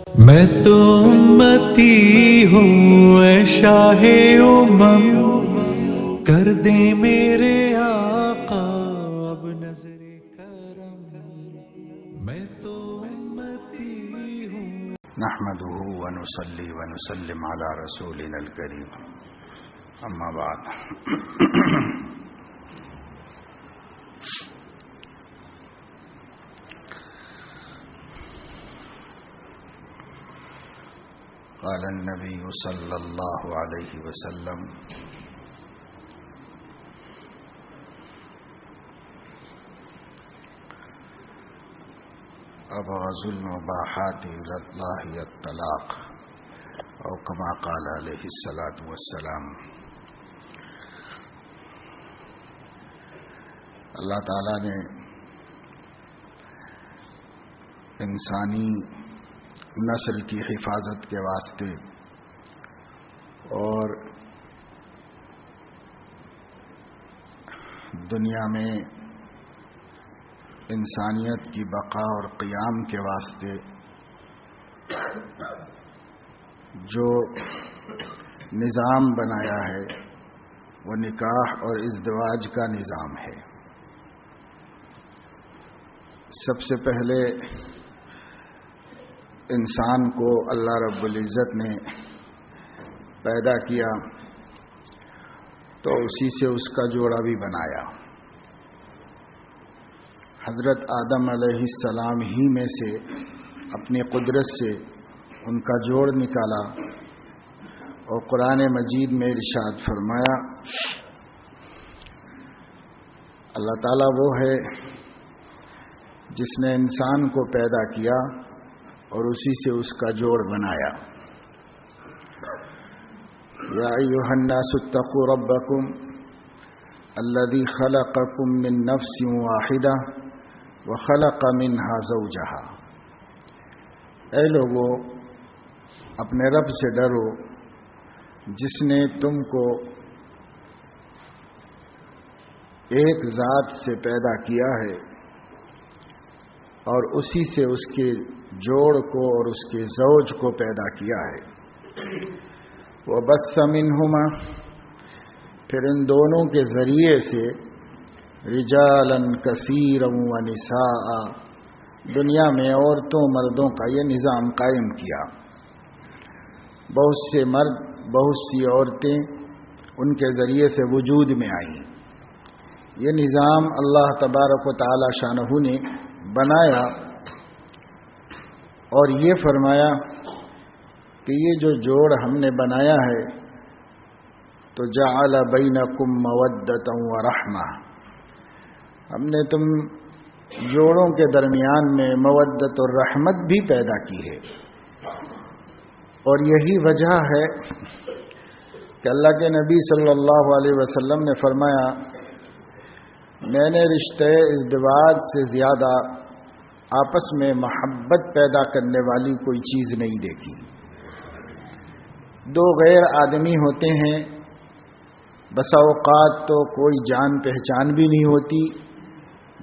میں تو امتی ہوں اے شاہ امم، کر دے میرے آقا اب نظر کرم۔ میں تو امتی ہوں۔ نحمده ونصلي ونسلم على رسولنا الكريم، اما بعد۔ قال النبي صلى الله عليه وسلم: أبغض المباحات إلى الله الطلاق، أو كما قال عليه الصلاة والسلام۔ اللہ تعالیٰ نے انسانی نسل کی حفاظت کے واسطے اور دنیا میں انسانیت کی بقا اور قیام کے واسطے جو نظام بنایا ہے وہ نکاح اور ازدواج کا نظام ہے۔ سب سے پہلے انسان کو اللہ رب العزت نے پیدا کیا تو اسی سے اس کا جوڑا بھی بنایا۔ حضرت آدم علیہ السلام ہی میں سے اپنی قدرت سے ان کا جوڑ نکالا، اور قرآن مجید میں ارشاد فرمایا، اللہ تعالیٰ وہ ہے جس نے انسان کو پیدا کیا اور اسی سے اس کا جوڑ بنایا۔ یا ایھا الناس اتقوا ربکم الذی خلقکم من نفس واحدہ وخلق منها زوجہا۔ اے لوگو، اپنے رب سے ڈرو جس نے تم کو ایک ذات سے پیدا کیا ہے اور اسی سے اس کے جوڑ کو اور اس کے زوج کو پیدا کیا ہے۔ وَبَثَّ مِنْهُمَا، پھر ان دونوں کے ذریعے سے رِجَالًا كَثِيرًا وَنِسَاءً، دنیا میں عورتوں مردوں کا یہ نظام قائم کیا۔ بہت سے مرد، بہت سی عورتیں ان کے ذریعے سے وجود میں آئیں۔ یہ نظام اللہ تبارک و تعالی شانہ نے بنایا اور یہ فرمایا کہ یہ جو جوڑ ہم نے بنایا ہے تو جعل بینکم مودۃ ورحمہ، ہم نے تم جوڑوں کے درمیان میں مودت اور رحمت بھی پیدا کی ہے۔ اور یہی وجہ ہے کہ اللہ کے نبی صلی اللہ علیہ وسلم نے فرمایا، میں نے رشتے ازدواج سے زیادہ آپس میں محبت پیدا کرنے والی کوئی چیز نہیں دیکھی۔ دو غیر آدمی ہوتے ہیں، بسا اوقات تو کوئی جان پہچان بھی نہیں ہوتی،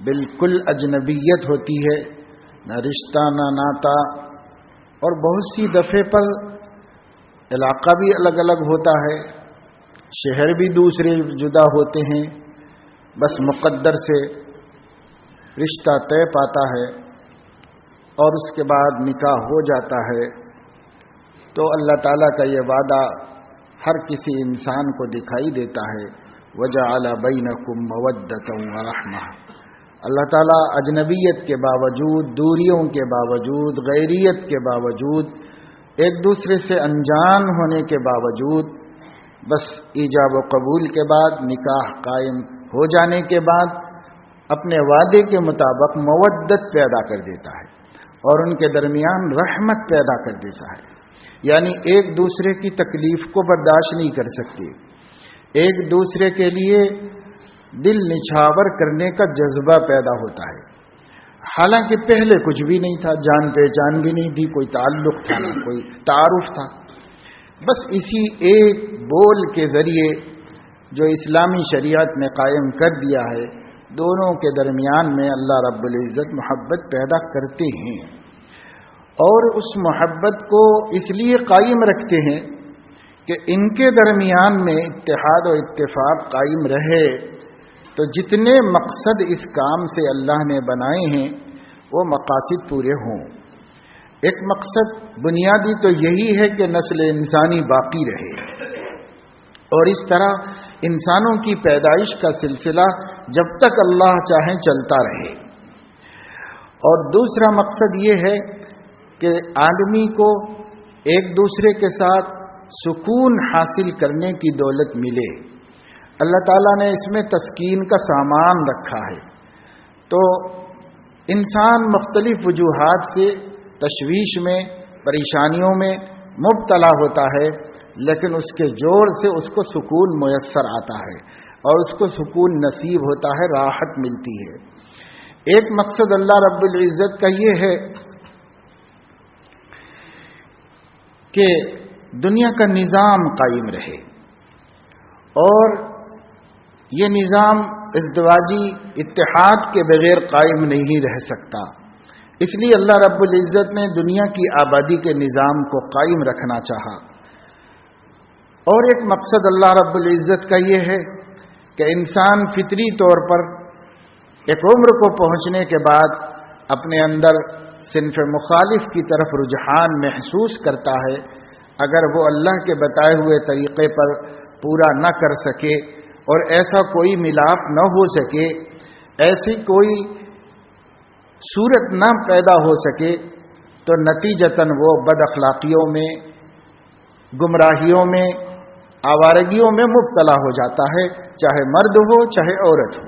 بالکل اجنبیت ہوتی ہے، نہ رشتہ نہ ناتا، اور بہت سی دفعے پر علاقہ بھی الگ الگ ہوتا ہے، شہر بھی دوسرے جدا ہوتے ہیں، بس مقدر سے رشتہ طے پاتا ہے اور اس کے بعد نکاح ہو جاتا ہے۔ تو اللہ تعالیٰ کا یہ وعدہ ہر کسی انسان کو دکھائی دیتا ہے، وَجَعَلَ بَيْنَكُمْ مَوَدَّةً وَرَحْمَةً۔ اللہ تعالیٰ اجنبیت کے باوجود، دوریوں کے باوجود، غیریت کے باوجود، ایک دوسرے سے انجان ہونے کے باوجود، بس ایجاب و قبول کے بعد، نکاح قائم ہو جانے کے بعد اپنے وعدے کے مطابق مودت پیدا کر دیتا ہے اور ان کے درمیان رحمت پیدا کر دیتا ہے۔ یعنی ایک دوسرے کی تکلیف کو برداشت نہیں کر سکتے، ایک دوسرے کے لیے دل نچھاور کرنے کا جذبہ پیدا ہوتا ہے۔ حالانکہ پہلے کچھ بھی نہیں تھا، جان پہچان بھی نہیں تھی، کوئی تعلق تھا نہ کوئی تعارف تھا، بس اسی ایک بول کے ذریعے جو اسلامی شریعت نے قائم کر دیا ہے، دونوں کے درمیان میں اللہ رب العزت محبت پیدا کرتے ہیں۔ اور اس محبت کو اس لیے قائم رکھتے ہیں کہ ان کے درمیان میں اتحاد و اتفاق قائم رہے، تو جتنے مقصد اس کام سے اللہ نے بنائے ہیں وہ مقاصد پورے ہوں۔ ایک مقصد بنیادی تو یہی ہے کہ نسل انسانی باقی رہے، اور اس طرح انسانوں کی پیدائش کا سلسلہ جب تک اللہ چاہیں چلتا رہے۔ اور دوسرا مقصد یہ ہے کہ آدمی کو ایک دوسرے کے ساتھ سکون حاصل کرنے کی دولت ملے۔ اللہ تعالیٰ نے اس میں تسکین کا سامان رکھا ہے، تو انسان مختلف وجوہات سے تشویش میں، پریشانیوں میں مبتلا ہوتا ہے، لیکن اس کے جوڑ سے اس کو سکون میسر آتا ہے اور اس کو سکون نصیب ہوتا ہے، راحت ملتی ہے۔ ایک مقصد اللہ رب العزت کا یہ ہے کہ دنیا کا نظام قائم رہے، اور یہ نظام ازدواجی اتحاد کے بغیر قائم نہیں رہ سکتا۔ اس لیے اللہ رب العزت نے دنیا کی آبادی کے نظام کو قائم رکھنا چاہا۔ اور ایک مقصد اللہ رب العزت کا یہ ہے کہ انسان فطری طور پر ایک عمر کو پہنچنے کے بعد اپنے اندر صنف مخالف کی طرف رجحان محسوس کرتا ہے۔ اگر وہ اللہ کے بتائے ہوئے طریقے پر پورا نہ کر سکے اور ایسا کوئی ملاپ نہ ہو سکے، ایسی کوئی صورت نہ پیدا ہو سکے، تو نتیجتاً وہ بد اخلاقیوں میں، گمراہیوں میں، آوارگیوں میں مبتلا ہو جاتا ہے، چاہے مرد ہو چاہے عورت ہو۔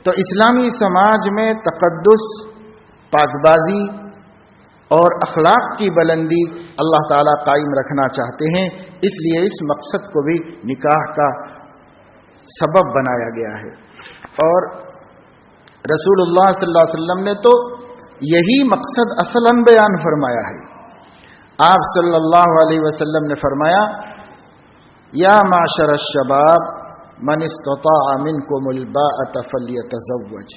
تو اسلامی سماج میں تقدس، پاکبازی اور اخلاق کی بلندی اللہ تعالیٰ قائم رکھنا چاہتے ہیں، اس لیے اس مقصد کو بھی نکاح کا سبب بنایا گیا ہے۔ اور رسول اللہ صلی اللہ علیہ وسلم نے تو یہی مقصد اصلاً بیان فرمایا ہے۔ آپ صلی اللہ علیہ وسلم نے فرمایا، یا معشر الشباب من استطاع منکم الباءۃ فلیتزوج،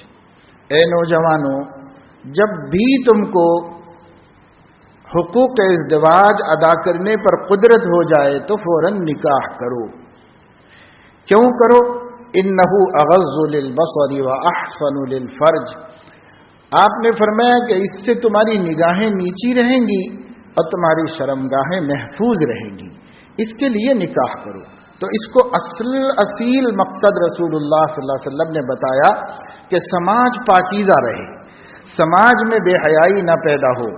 اے نوجوانوں، جب بھی تم کو حقوق ازدواج ادا کرنے پر قدرت ہو جائے تو فوراً نکاح کرو۔ کیوں کرو؟ انہ اغض للبصر واحسن للفرج، آپ نے فرمایا کہ اس سے تمہاری نگاہیں نیچی رہیں گی اور تمہاری شرمگاہیں محفوظ رہیں گی، اس کے لیے نکاح کرو۔ تو اس کو اصیل مقصد رسول اللہ صلی اللہ علیہ وسلم نے بتایا کہ سماج پاکیزہ رہے، سماج میں بے حیائی نہ پیدا ہو،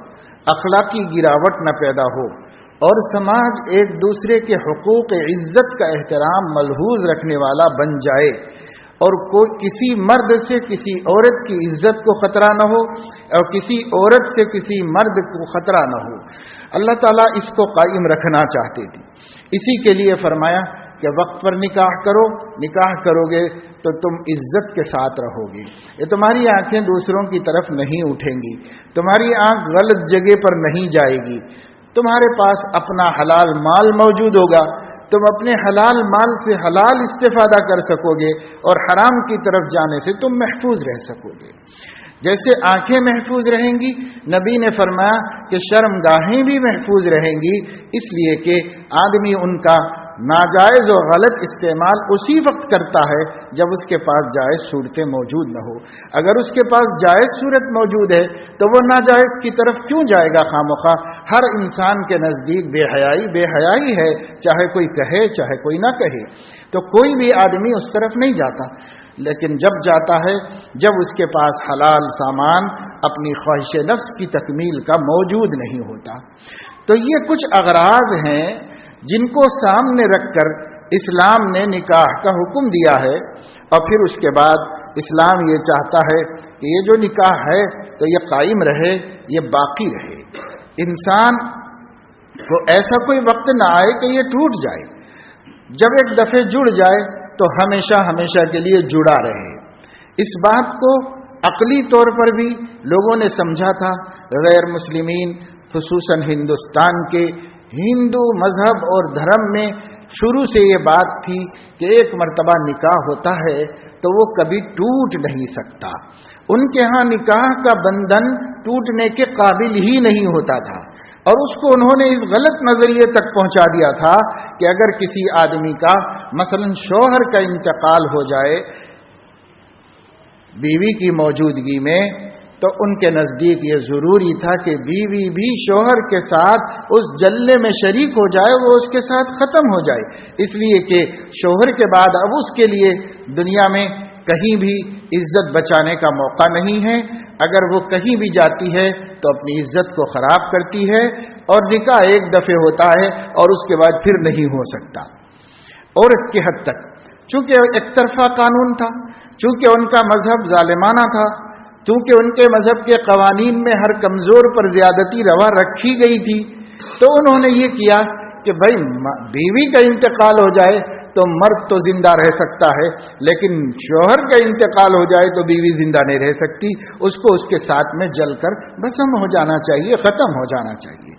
اخلاقی گراوٹ نہ پیدا ہو، اور سماج ایک دوسرے کے حقوق عزت کا احترام ملحوظ رکھنے والا بن جائے، اور کوئی کسی مرد سے کسی عورت کی عزت کو خطرہ نہ ہو اور کسی عورت سے کسی مرد کو خطرہ نہ ہو۔ اللہ تعالیٰ اس کو قائم رکھنا چاہتے تھے، اسی کے لیے فرمایا کہ وقت پر نکاح کرو، نکاح کرو گے تو تم عزت کے ساتھ رہو گے، یہ تمہاری آنکھیں دوسروں کی طرف نہیں اٹھیں گی، تمہاری آنکھ غلط جگہ پر نہیں جائے گی، تمہارے پاس اپنا حلال مال موجود ہوگا، تم اپنے حلال مال سے حلال استفادہ کر سکو گے، اور حرام کی طرف جانے سے تم محفوظ رہ سکو گے۔ جیسے آنکھیں محفوظ رہیں گی، نبی نے فرمایا کہ شرمگاہیں بھی محفوظ رہیں گی، اس لیے کہ آدمی ان کا ناجائز و غلط استعمال اسی وقت کرتا ہے جب اس کے پاس جائز صورتیں موجود نہ ہو۔ اگر اس کے پاس جائز صورت موجود ہے تو وہ ناجائز کی طرف کیوں جائے گا خواہ؟ ہر انسان کے نزدیک بے حیائی ہے، چاہے کوئی کہے چاہے کوئی نہ کہے، تو کوئی بھی آدمی اس طرف نہیں جاتا۔ لیکن جب جاتا ہے جب اس کے پاس حلال سامان اپنی خواہش نفس کی تکمیل کا موجود نہیں ہوتا۔ تو یہ کچھ اغراض ہیں جن کو سامنے رکھ کر اسلام نے نکاح کا حکم دیا ہے، اور پھر اس کے بعد اسلام یہ چاہتا ہے کہ یہ جو نکاح ہے تو یہ قائم رہے، یہ باقی رہے، انسان کو ایسا کوئی وقت نہ آئے کہ یہ ٹوٹ جائے۔ جب ایک دفعہ جڑ جائے تو ہمیشہ کے لیے جڑا رہے۔ اس بات کو عقلی طور پر بھی لوگوں نے سمجھا تھا، غیر مسلمین خصوصاً ہندوستان کے ہندو مذہب اور دھرم میں شروع سے یہ بات تھی کہ ایک مرتبہ نکاح ہوتا ہے تو وہ کبھی ٹوٹ نہیں سکتا. ان کے ہاں نکاح کا بندھن ٹوٹنے کے قابل ہی نہیں ہوتا تھا، اور اس کو انہوں نے اس غلط نظریے تک پہنچا دیا تھا کہ اگر کسی آدمی کا مثلا شوہر کا انتقال ہو جائے بیوی کی موجودگی میں، تو ان کے نزدیک یہ ضروری تھا کہ بیوی بھی شوہر کے ساتھ اس جلنے میں شریک ہو جائے، وہ اس کے ساتھ ختم ہو جائے، اس لیے کہ شوہر کے بعد اب اس کے لیے دنیا میں کہیں بھی عزت بچانے کا موقع نہیں ہے. اگر وہ کہیں بھی جاتی ہے تو اپنی عزت کو خراب کرتی ہے، اور نکاح ایک دفعہ ہوتا ہے اور اس کے بعد پھر نہیں ہو سکتا. عورت کی حد تک چونکہ ایک طرفہ قانون تھا، چونکہ ان کا مذہب ظالمانہ تھا، چونکہ ان کے مذہب کے قوانین میں ہر کمزور پر زیادتی روا رکھی گئی تھی، تو انہوں نے یہ کیا کہ بھائی بیوی کا انتقال ہو جائے تو مرد تو زندہ رہ سکتا ہے، لیکن شوہر کا انتقال ہو جائے تو بیوی زندہ نہیں رہ سکتی، اس کو اس کے ساتھ میں جل کر بھسم ہو جانا چاہیے، ختم ہو جانا چاہیے.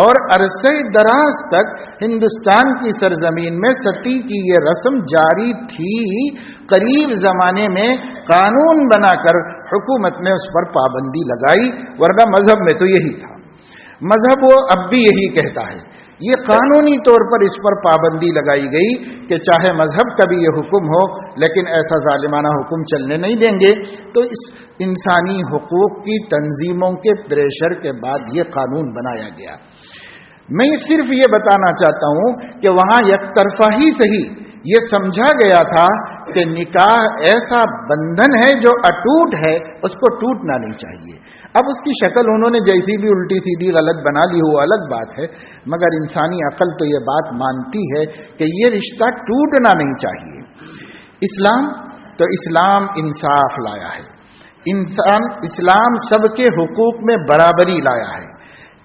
اور عرصے دراز تک ہندوستان کی سرزمین میں ستی کی یہ رسم جاری تھی. قریب زمانے میں قانون بنا کر حکومت نے اس پر پابندی لگائی، ورنہ مذہب میں تو یہی تھا. مذہب وہ اب بھی یہی کہتا ہے. یہ قانونی طور پر اس پر پابندی لگائی گئی کہ چاہے مذہب کا بھی یہ حکم ہو لیکن ایسا ظالمانہ حکم چلنے نہیں دیں گے. تو اس انسانی حقوق کی تنظیموں کے پریشر کے بعد یہ قانون بنایا گیا. میں صرف یہ بتانا چاہتا ہوں کہ وہاں یک طرفہ ہی صحیح یہ سمجھا گیا تھا کہ نکاح ایسا بندھن ہے جو اٹوٹ ہے، اس کو ٹوٹنا نہیں چاہیے. اب اس کی شکل انہوں نے جیسی بھی الٹی سیدھی غلط بنا لی ہو الگ بات ہے، مگر انسانی عقل تو یہ بات مانتی ہے کہ یہ رشتہ ٹوٹنا نہیں چاہیے. اسلام انصاف لایا ہے. اسلام سب کے حقوق میں برابری لایا ہے.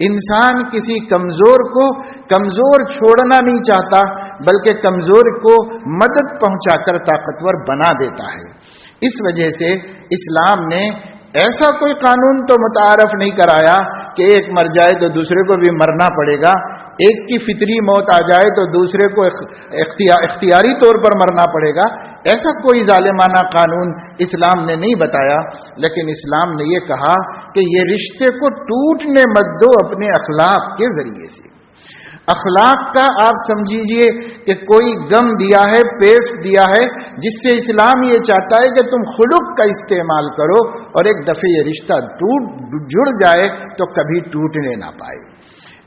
انسان کسی کمزور کو کمزور چھوڑنا نہیں چاہتا، بلکہ کمزور کو مدد پہنچا کر طاقتور بنا دیتا ہے. اس وجہ سے اسلام نے ایسا کوئی قانون تو متعارف نہیں کرایا کہ ایک مر جائے تو دوسرے کو بھی مرنا پڑے گا، ایک کی فطری موت آ جائے تو دوسرے کو اختیاری طور پر مرنا پڑے گا. ایسا کوئی ظالمانہ قانون اسلام نے نہیں بتایا، لیکن اسلام نے یہ کہا کہ یہ رشتے کو ٹوٹنے مت دو اپنے اخلاق کے ذریعے سے. اخلاق کا آپ سمجھیے کہ کوئی گم دیا ہے، پیسٹ دیا ہے، جس سے اسلام یہ چاہتا ہے کہ تم خلق کا استعمال کرو، اور ایک دفعہ یہ رشتہ جڑ جائے تو کبھی ٹوٹنے نہ پائے.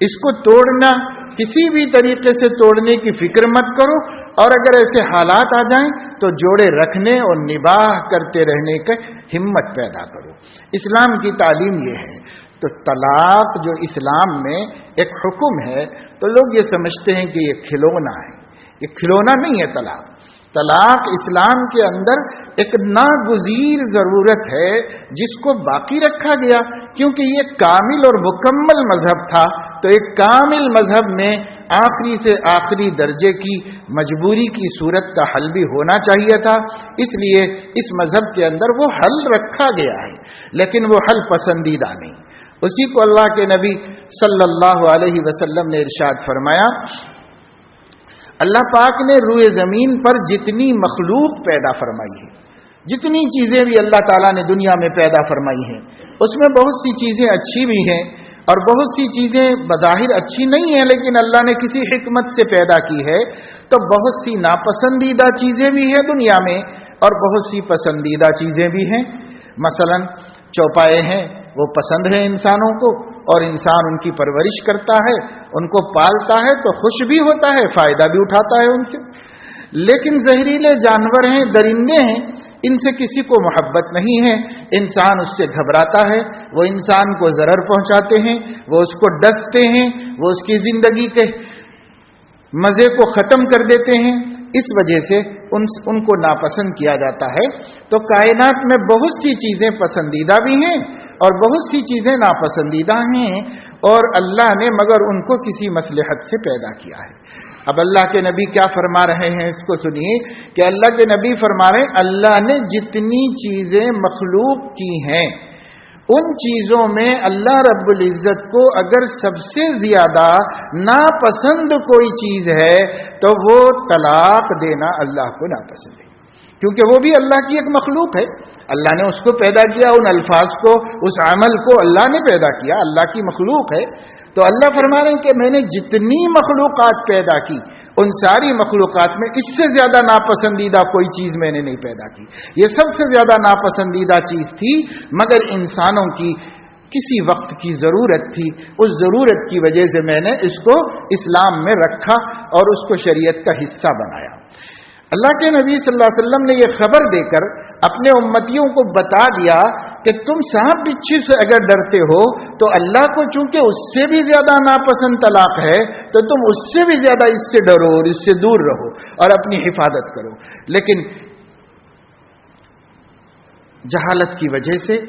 اس کو توڑنا کسی بھی طریقے سے توڑنے کی فکر مت کرو، اور اگر ایسے حالات آ جائیں تو جوڑے رکھنے اور نباہ کرتے رہنے کی ہمت پیدا کرو. اسلام کی تعلیم یہ ہے. تو طلاق جو اسلام میں ایک حکم ہے، تو لوگ یہ سمجھتے ہیں کہ یہ کھلونا ہے. یہ کھلونا نہیں ہے. طلاق اسلام کے اندر ایک ناگزیر ضرورت ہے جس کو باقی رکھا گیا، کیونکہ یہ کامل اور مکمل مذہب تھا. تو ایک کامل مذہب میں آخری سے آخری درجے کی مجبوری کی صورت کا حل بھی ہونا چاہیے تھا. اس لیے اس مذہب کے اندر وہ حل رکھا گیا ہے، لیکن وہ حل پسندیدہ نہیں. اسی کو اللہ کے نبی صلی اللہ علیہ وسلم نے ارشاد فرمایا. اللہ پاک نے روئے زمین پر جتنی مخلوق پیدا فرمائی ہے، جتنی چیزیں بھی اللہ تعالیٰ نے دنیا میں پیدا فرمائی ہیں، اس میں بہت سی چیزیں اچھی بھی ہیں اور بہت سی چیزیں بظاہر اچھی نہیں ہیں، لیکن اللہ نے کسی حکمت سے پیدا کی ہے. تو بہت سی ناپسندیدہ چیزیں بھی ہیں دنیا میں اور بہت سی پسندیدہ چیزیں بھی ہیں. مثلا چوپائے ہیں، وہ پسند ہیں انسانوں کو، اور انسان ان کی پرورش کرتا ہے، ان کو پالتا ہے تو خوش بھی ہوتا ہے، فائدہ بھی اٹھاتا ہے ان سے. لیکن زہریلے جانور ہیں، درندے ہیں، ان سے کسی کو محبت نہیں ہے. انسان اس سے گھبراتا ہے، وہ انسان کو ضرر پہنچاتے ہیں، وہ اس کو ڈستے ہیں، وہ اس کی زندگی کے مزے کو ختم کر دیتے ہیں. اس وجہ سے ان کو ناپسند کیا جاتا ہے. تو کائنات میں بہت سی چیزیں پسندیدہ بھی ہیں اور بہت سی چیزیں ناپسندیدہ ہیں، اور اللہ نے مگر ان کو کسی مصلحت سے پیدا کیا ہے. اب اللہ کے نبی کیا فرما رہے ہیں، اس کو سنیے کہ اللہ کے نبی فرما رہے ہیں اللہ نے جتنی چیزیں مخلوق کی ہیں ان چیزوں میں اللہ رب العزت کو اگر سب سے زیادہ ناپسند کوئی چیز ہے تو وہ طلاق دینا اللہ کو ناپسند ہے، کیونکہ وہ بھی اللہ کی ایک مخلوق ہے، اللہ نے اس کو پیدا کیا، ان الفاظ کو، اس عمل کو اللہ نے پیدا کیا، اللہ کی مخلوق ہے۔ تو اللہ فرما رہے ہیں کہ میں نے جتنی مخلوقات پیدا کی ان ساری مخلوقات میں اس سے زیادہ ناپسندیدہ کوئی چیز میں نے نہیں پیدا کی، یہ سب سے زیادہ ناپسندیدہ چیز تھی، مگر انسانوں کی کسی وقت کی ضرورت تھی، اس ضرورت کی وجہ سے میں نے اس کو اسلام میں رکھا اور اس کو شریعت کا حصہ بنایا۔ اللہ کے نبی صلی اللہ علیہ وسلم نے یہ خبر دے کر اپنے امتیوں کو بتا دیا کہ تم سانپ بچھو سے اگر ڈرتے ہو تو اللہ کو چونکہ اس سے بھی زیادہ ناپسند طلاق ہے تو تم اس سے بھی زیادہ اس سے ڈرو اور اس سے دور رہو اور اپنی حفاظت کرو۔ لیکن جہالت کی وجہ سے،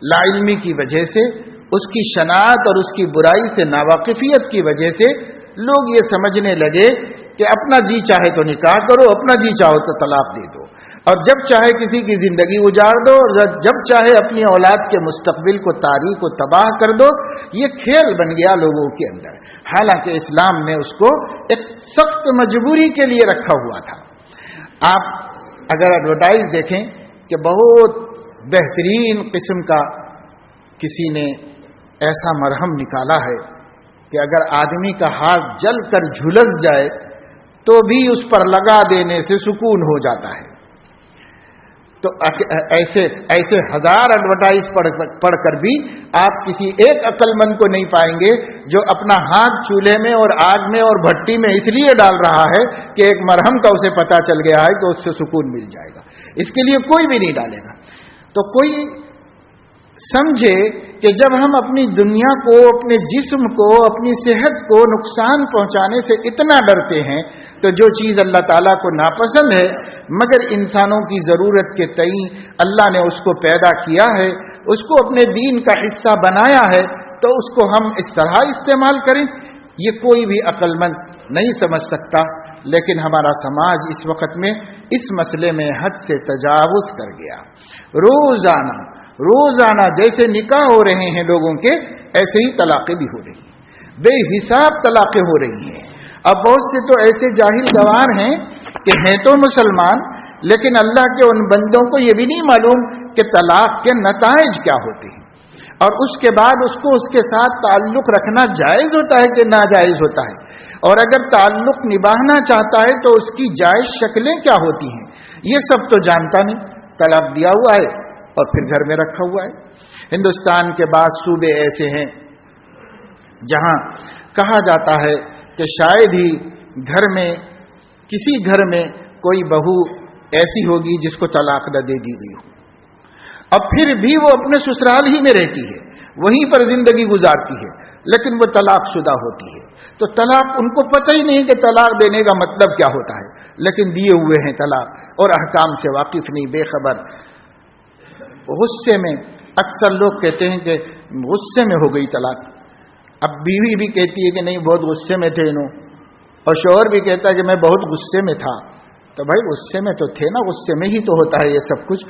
لا علمی کی وجہ سے، اس کی شناعت اور اس کی برائی سے ناواقفیت کی وجہ سے لوگ یہ سمجھنے لگے کہ اپنا جی چاہے تو نکاح کرو، اپنا جی چاہو تو طلاق دے دو، اور جب چاہے کسی کی زندگی اجاڑ دو، اور جب چاہے اپنی اولاد کے مستقبل کو تاریخ و تباہ کر دو۔ یہ کھیل بن گیا لوگوں کے اندر، حالانکہ اسلام نے اس کو ایک سخت مجبوری کے لیے رکھا ہوا تھا۔ آپ اگر ایڈورٹائز دیکھیں کہ بہت بہترین قسم کا کسی نے ایسا مرہم نکالا ہے کہ اگر آدمی کا ہاتھ جل کر جھلس جائے تو بھی اس پر لگا دینے سے سکون ہو جاتا ہے۔ تو ایسے ہزار ایڈورٹائز پڑھ کر بھی آپ کسی ایک عقل مند کو نہیں پائیں گے جو اپنا ہاتھ چولہے میں اور آگ میں اور بھٹی میں اس لیے ڈال رہا ہے کہ ایک مرہم کا اسے پتہ چل گیا ہے کہ اس سے سکون مل جائے گا، اس کے لیے کوئی بھی نہیں ڈالے گا۔ تو کوئی سمجھے کہ جب ہم اپنی دنیا کو، اپنے جسم کو، اپنی صحت کو نقصان پہنچانے سے اتنا ڈرتے ہیں تو جو چیز اللہ تعالیٰ کو ناپسند ہے مگر انسانوں کی ضرورت کے تئیں اللہ نے اس کو پیدا کیا ہے، اس کو اپنے دین کا حصہ بنایا ہے، تو اس کو ہم اس طرح استعمال کریں، یہ کوئی بھی عقل مند نہیں سمجھ سکتا۔ لیکن ہمارا سماج اس وقت میں اس مسئلے میں حد سے تجاوز کر گیا۔ روزانہ جیسے نکاح ہو رہے ہیں لوگوں کے، ایسے ہی طلاقیں بھی ہو رہی ہیں، بے حساب طلاقیں ہو رہی ہیں۔ اب بہت سے تو ایسے جاہل گوار ہیں کہ ہیں تو مسلمان، لیکن اللہ کے ان بندوں کو یہ بھی نہیں معلوم کہ طلاق کے نتائج کیا ہوتے ہیں، اور اس کے بعد اس کو اس کے ساتھ تعلق رکھنا جائز ہوتا ہے کہ ناجائز ہوتا ہے، اور اگر تعلق نبھانا چاہتا ہے تو اس کی جائز شکلیں کیا ہوتی ہیں، یہ سب تو جانتا نہیں، طلاق دیا ہوا ہے اور پھر گھر میں رکھا ہوا ہے۔ ہندوستان کے بعض صوبے ایسے ہیں جہاں کہا جاتا ہے کہ شاید ہی کسی گھر میں کوئی بہو ایسی ہوگی جس کو طلاق نہ دے دی گئی ہو، اب پھر بھی وہ اپنے سسرال ہی میں رہتی ہے، وہیں پر زندگی گزارتی ہے، لیکن وہ طلاق شدہ ہوتی ہے۔ تو طلاق ان کو پتہ ہی نہیں کہ طلاق دینے کا مطلب کیا ہوتا ہے، لیکن دیے ہوئے ہیں طلاق اور احکام سے واقف نہیں، بے خبر۔ غصے میں اکثر لوگ کہتے ہیں کہ غصے میں ہو گئی طلاق، اب بیوی بھی کہتی ہے کہ نہیں بہت غصے میں تھے انہوں، اور شوہر بھی کہتا ہے کہ میں بہت غصے میں تھا۔ تو بھائی غصے میں تو تھے نا، غصے میں ہی تو ہوتا ہے یہ سب کچھ۔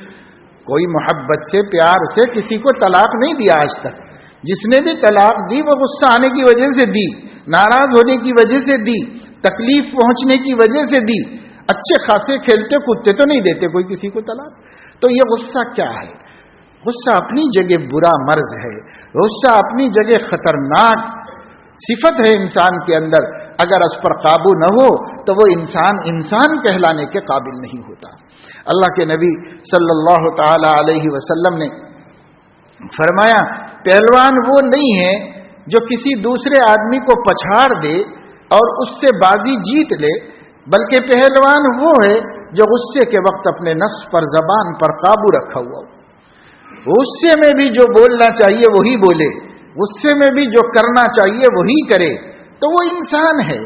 کوئی محبت سے، پیار سے کسی کو طلاق نہیں دیا آج تک، جس نے بھی طلاق دی وہ غصہ آنے کی وجہ سے دی، ناراض ہونے کی وجہ سے دی، تکلیف پہنچنے کی وجہ سے دی۔ اچھے خاصے کھیلتے کودتے تو نہیں دیتے کوئی کسی کو طلاق۔ تو یہ غصہ کیا ہے؟ غصہ اپنی جگہ برا مرض ہے، غصہ اپنی جگہ خطرناک صفت ہے انسان کے اندر، اگر اس پر قابو نہ ہو تو وہ انسان کہلانے کے قابل نہیں ہوتا۔ اللہ کے نبی صلی اللہ تعالی علیہ وسلم نے فرمایا پہلوان وہ نہیں ہے جو کسی دوسرے آدمی کو پچھاڑ دے اور اس سے بازی جیت لے، بلکہ پہلوان وہ ہے جو غصے کے وقت اپنے نفس پر، زبان پر قابو رکھا ہوا ہو، غصے میں بھی جو بولنا چاہیے وہی بولے، غصے میں بھی جو کرنا چاہیے وہی کرے، تو وہ انسان ہے۔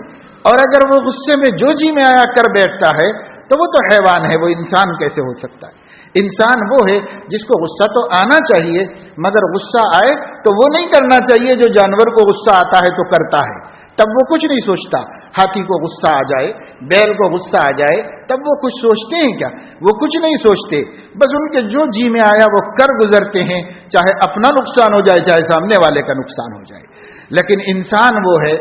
اور اگر وہ غصے میں جو جی میں آیا کر بیٹھتا ہے تو وہ تو حیوان ہے، وہ انسان کیسے ہو سکتا ہے؟ انسان وہ ہے جس کو غصہ تو آنا چاہیے، مگر غصہ آئے تو وہ نہیں کرنا چاہیے جو جانور کو غصہ آتا ہے تو کرتا ہے، تب وہ کچھ نہیں سوچتا. ہاتھی کو غصہ آ جائے, بیل کو غصہ آ جائے, تب وہ کچھ سوچتے ہیں کیا؟ وہ کچھ نہیں سوچتے, بس ان کے جو جی میں آیا وہ کر گزرتے ہیں, چاہے اپنا نقصان ہو جائے چاہے سامنے والے کا نقصان ہو جائے. لیکن انسان وہ ہے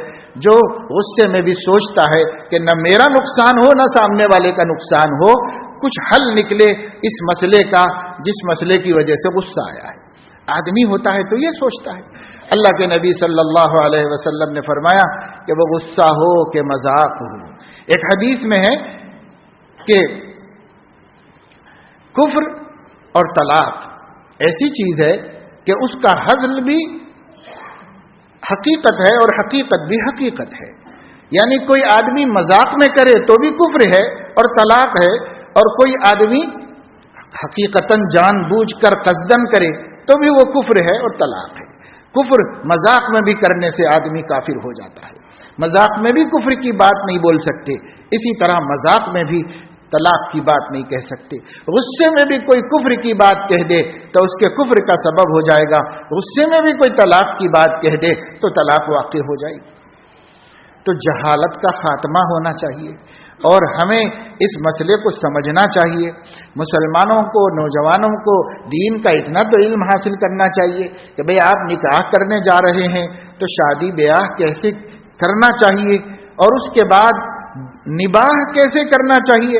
جو غصے میں بھی سوچتا ہے کہ نہ میرا نقصان ہو نہ سامنے والے کا نقصان ہو, کچھ حل نکلے اس مسئلے کا جس مسئلے کی وجہ سے غصہ آیا ہے. آدمی ہوتا ہے تو یہ سوچتا ہے. اللہ کے نبی صلی اللہ علیہ وسلم نے فرمایا کہ وہ غصہ ہو کہ مذاق ہو. ایک حدیث میں ہے کہ کفر اور طلاق ایسی چیز ہے کہ اس کا ہزل بھی حقیقت ہے اور حقیقت بھی حقیقت ہے. یعنی کوئی آدمی مذاق میں کرے تو بھی کفر ہے اور طلاق ہے, اور کوئی آدمی حقیقتاً جان بوجھ کر قصدن کرے تو بھی وہ کفر ہے اور طلاق ہے. کفر مذاق میں بھی کرنے سے آدمی کافر ہو جاتا ہے. مذاق میں بھی کفر کی بات نہیں بول سکتے, اسی طرح مذاق میں بھی طلاق کی بات نہیں کہہ سکتے. غصے میں بھی کوئی کفر کی بات کہہ دے تو اس کے کفر کا سبب ہو جائے گا. غصے میں بھی کوئی طلاق کی بات کہہ دے تو طلاق واقع ہو جائے گی. تو جہالت کا خاتمہ ہونا چاہیے اور ہمیں اس مسئلے کو سمجھنا چاہیے. مسلمانوں کو, نوجوانوں کو دین کا اتنا تو علم حاصل کرنا چاہیے کہ بھئی آپ نکاح کرنے جا رہے ہیں تو شادی بیاہ کیسے کرنا چاہیے, اور اس کے بعد نباہ کیسے کرنا چاہیے,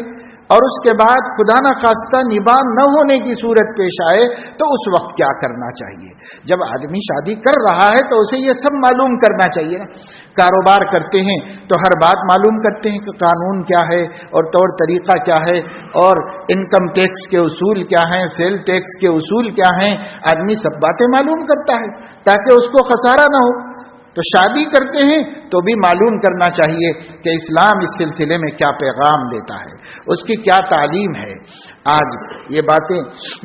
اور اس کے بعد خدا نخواستہ نباہ نہ ہونے کی صورت پیش آئے تو اس وقت کیا کرنا چاہیے. جب آدمی شادی کر رہا ہے تو اسے یہ سب معلوم کرنا چاہیے نا. کاروبار کرتے ہیں تو ہر بات معلوم کرتے ہیں کہ قانون کیا ہے اور طور طریقہ کیا ہے, اور انکم ٹیکس کے اصول کیا ہیں, سیل ٹیکس کے اصول کیا ہیں. آدمی سب باتیں معلوم کرتا ہے تاکہ اس کو خسارہ نہ ہو. تو شادی کرتے ہیں تو بھی معلوم کرنا چاہیے کہ اسلام اس سلسلے میں کیا پیغام دیتا ہے, اس کی کیا تعلیم ہے. آج یہ باتیں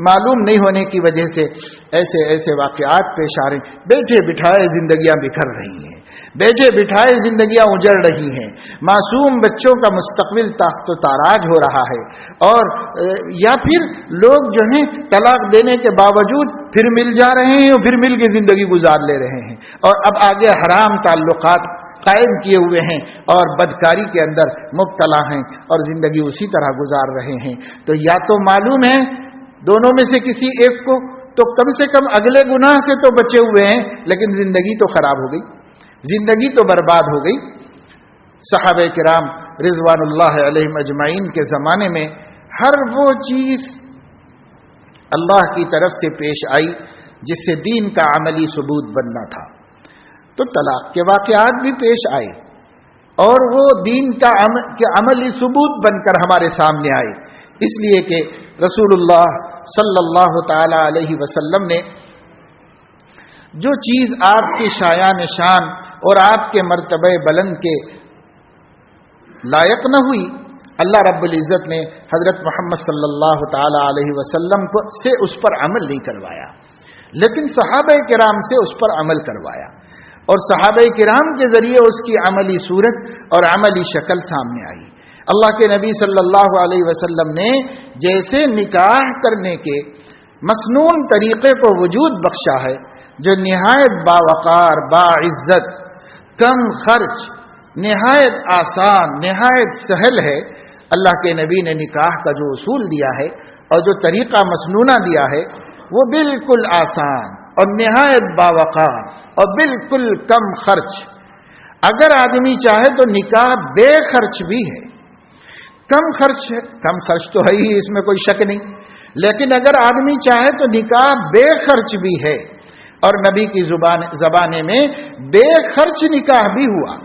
معلوم نہیں ہونے کی وجہ سے ایسے ایسے واقعات پیش آ رہے ہیں. بیٹھے بٹھائے زندگیاں بکھر رہی ہیں, بیٹھے بٹھائے زندگیاں اجڑ رہی ہیں, معصوم بچوں کا مستقبل تاخت و تاراج ہو رہا ہے, اور یا پھر لوگ جو ہیں طلاق دینے کے باوجود پھر مل جا رہے ہیں اور پھر مل کے زندگی گزار لے رہے ہیں, اور اب آگے حرام تعلقات قائم کیے ہوئے ہیں اور بدکاری کے اندر مبتلا ہیں اور زندگی اسی طرح گزار رہے ہیں. تو یا تو معلوم ہے دونوں میں سے کسی ایک کو, تو کم سے کم اگلے گناہ سے تو بچے ہوئے ہیں, لیکن زندگی تو خراب ہو گئی, زندگی تو برباد ہو گئی. صحابہ کرام رضوان اللہ علیہم اجمعین کے زمانے میں ہر وہ چیز اللہ کی طرف سے پیش آئی جس سے دین کا عملی ثبوت بننا تھا. تو طلاق کے واقعات بھی پیش آئے اور وہ دین کا عملی ثبوت بن کر ہمارے سامنے آئے, اس لیے کہ رسول اللہ صلی اللہ تعالی علیہ وسلم نے جو چیز آپ کی شایان شان اور آپ کے مرتبہ بلند کے لائق نہ ہوئی, اللہ رب العزت نے حضرت محمد صلی اللہ تعالی علیہ وسلم سے اس پر عمل نہیں کروایا, لیکن صحابہ کرام سے اس پر عمل کروایا, اور صحابہ کرام کے ذریعے اس کی عملی صورت اور عملی شکل سامنے آئی. اللہ کے نبی صلی اللہ علیہ وسلم نے جیسے نکاح کرنے کے مسنون طریقے کو وجود بخشا ہے, جو نہایت باوقار, باعزت, کم خرچ, نہایت آسان, نہایت سہل ہے. اللہ کے نبی نے نکاح کا جو اصول دیا ہے اور جو طریقہ مسنونہ دیا ہے وہ بالکل آسان اور نہایت باوقار اور بالکل کم خرچ. اگر آدمی چاہے تو نکاح بے خرچ بھی ہے, کم خرچ تو ہے ہی, اس میں کوئی شک نہیں, لیکن اگر آدمی چاہے تو نکاح بے خرچ بھی ہے, اور نبی کی زبانے میں بے خرچ نکاح بھی ہوا.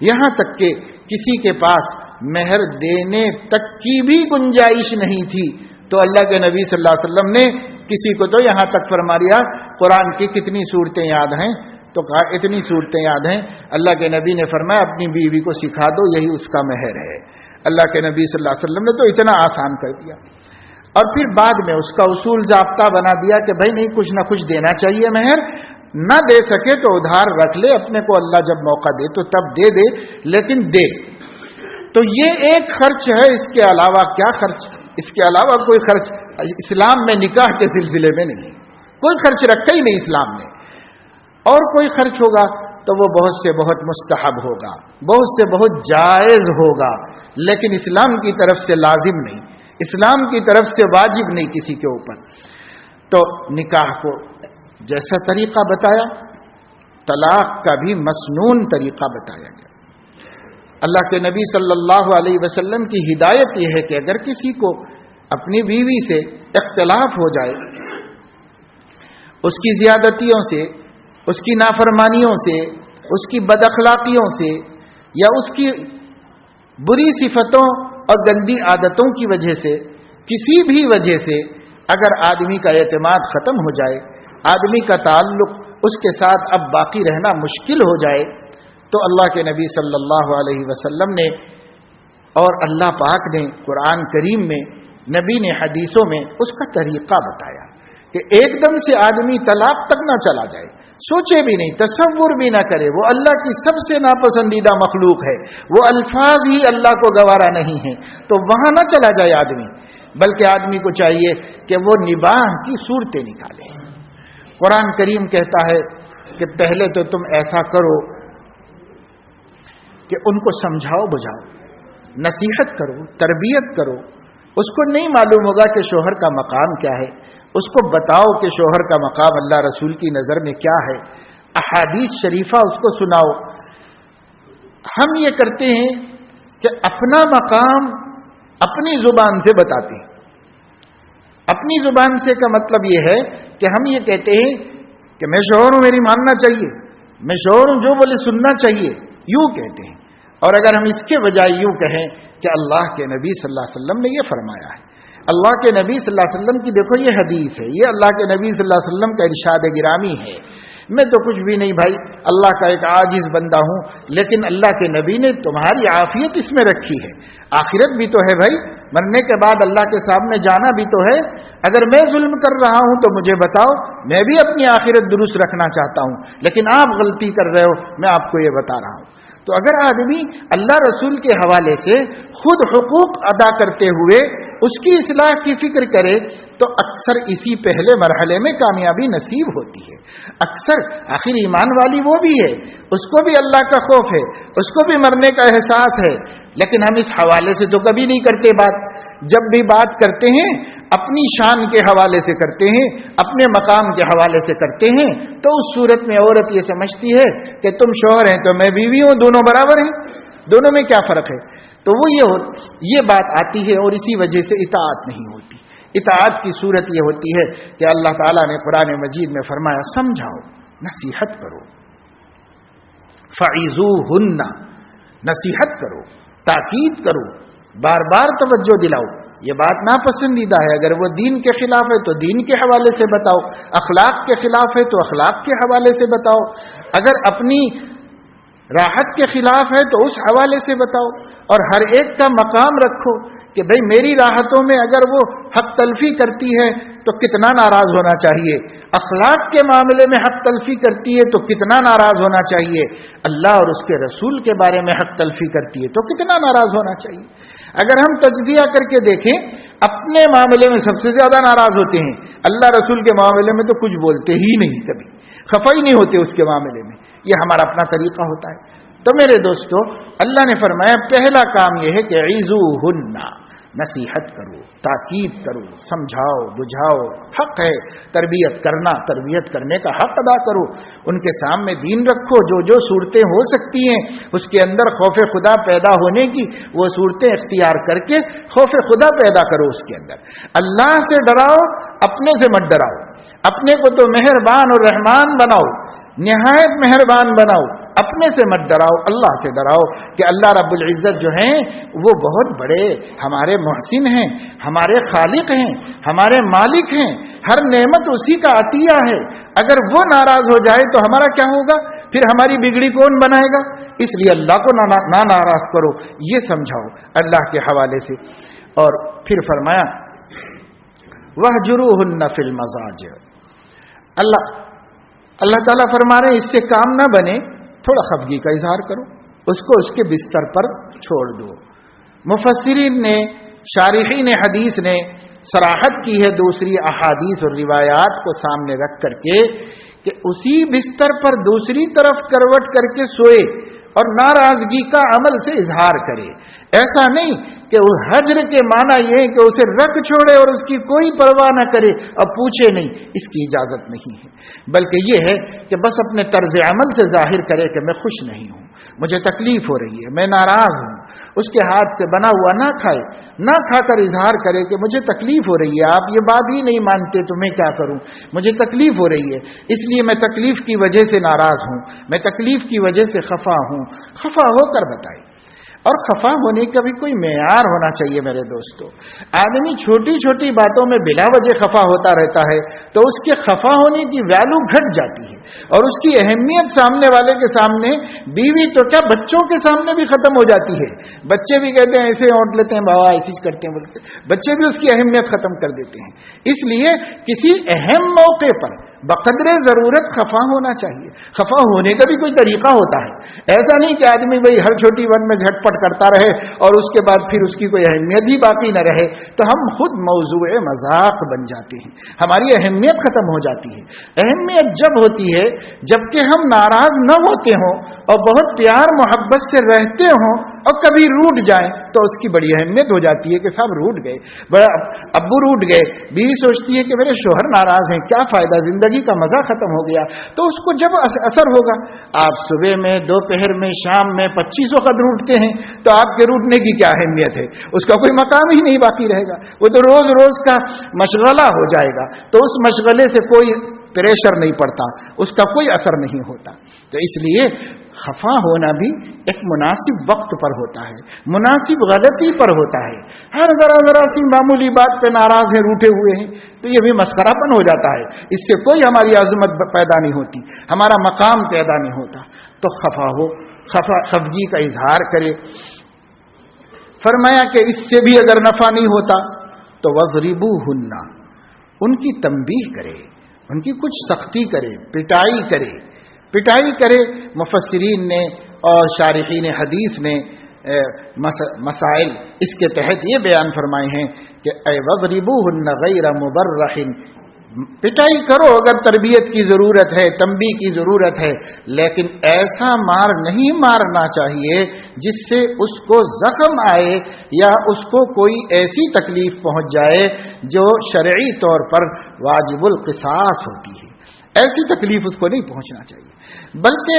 یہاں تک کہ کسی کے پاس مہر دینے تک کی بھی گنجائش نہیں تھی تو اللہ کے نبی صلی اللہ علیہ وسلم نے کسی کو تو یہاں تک فرما دیا, قرآن کی کتنی صورتیں یاد ہیں, تو کہا اتنی صورتیں یاد ہیں. اللہ کے نبی نے فرمایا اپنی بیوی کو سکھا دو, یہی اس کا مہر ہے. اللہ کے نبی صلی اللہ علیہ وسلم نے تو اتنا آسان کر دیا, اور پھر بعد میں اس کا اصول ضابطہ بنا دیا کہ بھائی نہیں, کچھ نہ کچھ دینا چاہیے مہر, نہ دے سکے تو ادھار رکھ لے, اپنے کو اللہ جب موقع دے تو تب دے دے, لیکن دے. تو یہ ایک خرچ ہے, اس کے علاوہ کیا خرچ, اس کے علاوہ کوئی خرچ اسلام میں نکاح کے سلسلے میں نہیں, کوئی خرچ رکھا ہی نہیں اسلام نے. اور کوئی خرچ ہوگا تو وہ بہت سے بہت مستحب ہوگا، بہت سے بہت جائز ہوگا، لیکن اسلام کی طرف سے لازم نہیں، اسلام کی طرف سے واجب نہیں کسی کے اوپر۔ تو نکاح کو جیسا طریقہ بتایا، طلاق کا بھی مسنون طریقہ بتایا گیا۔ اللہ کے نبی صلی اللہ علیہ وسلم کی ہدایت یہ ہے کہ اگر کسی کو اپنی بیوی سے اختلاف ہو جائے، اس کی زیادتیوں سے، اس کی نافرمانیوں سے، اس کی بد اخلاقیوں سے، یا اس کی بری صفتوں اور گندی عادتوں کی وجہ سے، کسی بھی وجہ سے اگر آدمی کا اعتماد ختم ہو جائے، آدمی کا تعلق اس کے ساتھ اب باقی رہنا مشکل ہو جائے، تو اللہ کے نبی صلی اللہ علیہ وسلم نے اور اللہ پاک نے قرآن کریم میں، نبی نے حدیثوں میں اس کا طریقہ بتایا کہ ایک دم سے آدمی طلاق تک نہ چلا جائے، سوچے بھی نہیں، تصور بھی نہ کرے۔ وہ اللہ کی سب سے ناپسندیدہ مخلوق ہے، وہ الفاظ ہی اللہ کو گوارا نہیں ہیں، تو وہاں نہ چلا جائے آدمی، بلکہ آدمی کو چاہیے کہ وہ نباہ کی صورتیں نکالے۔ قرآن کریم کہتا ہے کہ پہلے تو تم ایسا کرو کہ ان کو سمجھاؤ بجھاؤ، نصیحت کرو، تربیت کرو۔ اس کو نہیں معلوم ہوگا کہ شوہر کا مقام کیا ہے، اس کو بتاؤ کہ شوہر کا مقام اللہ رسول کی نظر میں کیا ہے، احادیث شریفہ اس کو سناؤ۔ ہم یہ کرتے ہیں کہ اپنا مقام اپنی زبان سے بتاتے ہیں۔ اپنی زبان سے کا مطلب یہ ہے کہ ہم یہ کہتے ہیں کہ میں شوہر ہوں، میری ماننا چاہیے، میں شوہر ہوں، جو بولے سننا چاہیے، یوں کہتے ہیں۔ اور اگر ہم اس کے بجائے یوں کہیں کہ اللہ کے نبی صلی اللہ علیہ وسلم نے یہ فرمایا ہے، اللہ کے نبی صلی اللہ علیہ وسلم کی دیکھو یہ حدیث ہے، یہ اللہ کے نبی صلی اللہ علیہ وسلم کا ارشاد گرامی ہے، میں تو کچھ بھی نہیں بھائی، اللہ کا ایک عاجز بندہ ہوں، لیکن اللہ کے نبی نے تمہاری عافیت اس میں رکھی ہے، آخرت بھی تو ہے بھائی، مرنے کے بعد اللہ کے سامنے جانا بھی تو ہے۔ اگر میں ظلم کر رہا ہوں تو مجھے بتاؤ، میں بھی اپنی آخرت درست رکھنا چاہتا ہوں، لیکن آپ غلطی کر رہے ہو، میں آپ کو یہ بتا رہا ہوں۔ تو اگر آدمی اللہ رسول کے حوالے سے خود حقوق ادا کرتے ہوئے اس کی اصلاح کی فکر کرے تو اکثر اسی پہلے مرحلے میں کامیابی نصیب ہوتی ہے۔ اکثر آخر ایمان والی وہ بھی ہے، اس کو بھی اللہ کا خوف ہے، اس کو بھی مرنے کا احساس ہے، لیکن ہم اس حوالے سے تو کبھی نہیں کرتے بات۔ جب بھی بات کرتے ہیں اپنی شان کے حوالے سے کرتے ہیں، اپنے مقام کے حوالے سے کرتے ہیں، تو اس صورت میں عورت یہ سمجھتی ہے کہ تم شوہر ہیں تو میں بیوی ہوں، دونوں برابر ہیں، دونوں میں کیا فرق ہے؟ تو وہ یہ بات آتی ہے اور اسی وجہ سے اطاعت نہیں ہوتی۔ اطاعت کی صورت یہ ہوتی ہے کہ اللہ تعالیٰ نے قرآن مجید میں فرمایا سمجھاؤ، نصیحت کرو، فعظوہن، نصیحت کرو، تاکید کرو، بار بار توجہ دلاؤ۔ یہ بات ناپسندیدہ ہے، اگر وہ دین کے خلاف ہے تو دین کے حوالے سے بتاؤ، اخلاق کے خلاف ہے تو اخلاق کے حوالے سے بتاؤ، اگر اپنی راحت کے خلاف ہے تو اس حوالے سے بتاؤ، اور ہر ایک کا مقام رکھو کہ بھئی میری راحتوں میں اگر وہ حق تلفی کرتی ہے تو کتنا ناراض ہونا چاہیے، اخلاق کے معاملے میں حق تلفی کرتی ہے تو کتنا ناراض ہونا چاہیے، اللہ اور اس کے رسول کے بارے میں حق تلفی کرتی ہے تو کتنا ناراض ہونا چاہیے۔ اگر ہم تجزیہ کر کے دیکھیں، اپنے معاملے میں سب سے زیادہ ناراض ہوتے ہیں، اللہ رسول کے معاملے میں تو کچھ بولتے ہی نہیں، کبھی خفا ہی نہیں ہوتے اس کے معاملے میں۔ یہ ہمارا اپنا طریقہ ہوتا ہے۔ تو میرے دوستو، اللہ نے فرمایا پہلا کام یہ ہے کہ عظوہن، نصیحت کرو، تاکید کرو، سمجھاؤ بجھاؤ، حق ہے تربیت کرنا، تربیت کرنے کا حق ادا کرو، ان کے سامنے دین رکھو، جو صورتیں ہو سکتی ہیں اس کے اندر خوف خدا پیدا ہونے کی وہ صورتیں اختیار کر کے خوف خدا پیدا کرو اس کے اندر۔ اللہ سے ڈراؤ، اپنے سے مت ڈراؤ، اپنے کو تو مہربان اور رحمان بناؤ، نہایت مہربان بناؤ، اپنے سے مت ڈراؤ، اللہ سے ڈراؤ کہ اللہ رب العزت جو ہیں وہ بہت بڑے ہمارے محسن ہیں، ہمارے خالق ہیں، ہمارے مالک ہیں، ہر نعمت اسی کا عطیہ ہے۔ اگر وہ ناراض ہو جائے تو ہمارا کیا ہوگا؟ پھر ہماری بگڑی کون بنائے گا؟ اس لیے اللہ کو نہ ناراض کرو، یہ سمجھاؤ اللہ کے حوالے سے۔ اور پھر فرمایا وَاهْجُرُوهُنَّ فِي الْمَضَاجِعِ، اللہ تعالیٰ فرما رہے ہیں اس سے کام نہ بنے، تھوڑا خفگی کا اظہار کرو، اس کو اس کے بستر پر چھوڑ دو۔ مفسرین نے، شارحین حدیث نے صراحت کی ہے دوسری احادیث اور روایات کو سامنے رکھ کر کے کہ اسی بستر پر دوسری طرف کروٹ کر کے سوئے اور ناراضگی کا عمل سے اظہار کرے. ایسا نہیں کہ وہ حجر کے معنی یہ ہے کہ اسے رکھ چھوڑے اور اس کی کوئی پرواہ نہ کرے اور پوچھے نہیں، اس کی اجازت نہیں ہے. بلکہ یہ ہے کہ بس اپنے طرز عمل سے ظاہر کرے کہ میں خوش نہیں ہوں، مجھے تکلیف ہو رہی ہے، میں ناراض ہوں. اس کے ہاتھ سے بنا ہوا نہ کھائے، نہ کھا کر اظہار کرے کہ مجھے تکلیف ہو رہی ہے، آپ یہ بات ہی نہیں مانتے تو میں کیا کروں، مجھے تکلیف ہو رہی ہے، اس لیے میں تکلیف کی وجہ سے ناراض ہوں، میں تکلیف کی وجہ سے خفا ہوں. خفا ہو کر بتائے. اور خفا ہونے کا بھی کوئی معیار ہونا چاہیے میرے دوستو. آدمی چھوٹی چھوٹی باتوں میں بلا وجہ خفا ہوتا رہتا ہے تو اس کے خفا ہونے کی ویلو گھٹ جاتی ہے اور اس کی اہمیت سامنے والے کے سامنے، بیوی تو کیا بچوں کے سامنے بھی ختم ہو جاتی ہے. بچے بھی کہتے ہیں ایسے اونٹ لیتے ہیں بابا، ایسی کرتے ہیں بولتے، بچے بھی اس کی اہمیت ختم کر دیتے ہیں. اس لیے کسی اہم موقع پر بقدر ضرورت خفا ہونا چاہیے. خفا ہونے کا بھی کوئی طریقہ ہوتا ہے. ایسا نہیں کہ آدمی بھائی ہر چھوٹی بات میں جھٹ پٹ کرتا رہے اور اس کے بعد پھر اس کی کوئی اہمیت ہی باقی نہ رہے تو ہم خود موضوع مذاق بن جاتے ہیں، ہماری اہمیت ختم ہو جاتی ہے. اہمیت جب ہوتی ہے جبکہ ہم ناراض نہ ہوتے ہوں اور بہت پیار محبت سے رہتے ہوں اور کبھی روٹ جائیں تو اس کی بڑی اہمیت ہو جاتی ہے کہ صاحب روٹ گئے، بڑا ابو روٹ گئے. بیوی سوچتی ہے کہ میرے شوہر ناراض ہیں، کیا فائدہ، زندگی کا مزہ ختم ہو گیا. تو اس کو جب اثر ہوگا، آپ صبح میں، دوپہر میں، شام میں 25 وقت روٹتے ہیں تو آپ کے روٹنے کی کیا اہمیت ہے، اس کا کوئی مقام ہی نہیں باقی رہے گا. وہ تو روز روز کا مشغلہ ہو جائے گا، تو اس مشغلے سے کوئی پریشر نہیں پڑتا، اس کا کوئی اثر نہیں ہوتا. تو اس لیے خفا ہونا بھی ایک مناسب وقت پر ہوتا ہے، مناسب غلطی پر ہوتا ہے. ہر ذرا سی معمولی بات پہ ناراض ہیں، روٹے ہوئے ہیں تو یہ بھی مسخرہ پن ہو جاتا ہے. اس سے کوئی ہماری عظمت پیدا نہیں ہوتی، ہمارا مقام پیدا نہیں ہوتا. تو خفا ہو، خفگی کا اظہار کرے. فرمایا کہ اس سے بھی اگر نفع نہیں ہوتا تو وَضْرِبُوهُنَّ، ان کی تنبیہ کرے، ان کی کچھ سختی کرے، پٹائی کرے. پٹائی کرے. مفسرین نے اور شارحین حدیث نے مسائل اس کے تحت یہ بیان فرمائے ہیں کہ اے وَضْرِبُوهُنَّ غَيْرَ مُبَرَّحٍ، پٹائی کرو اگر تربیت کی ضرورت ہے، تنبیہ کی ضرورت ہے، لیکن ایسا مار نہیں مارنا چاہیے جس سے اس کو زخم آئے یا اس کو کوئی ایسی تکلیف پہنچ جائے جو شرعی طور پر واجب القصاص ہوتی ہے. ایسی تکلیف اس کو نہیں پہنچنا چاہیے. بلکہ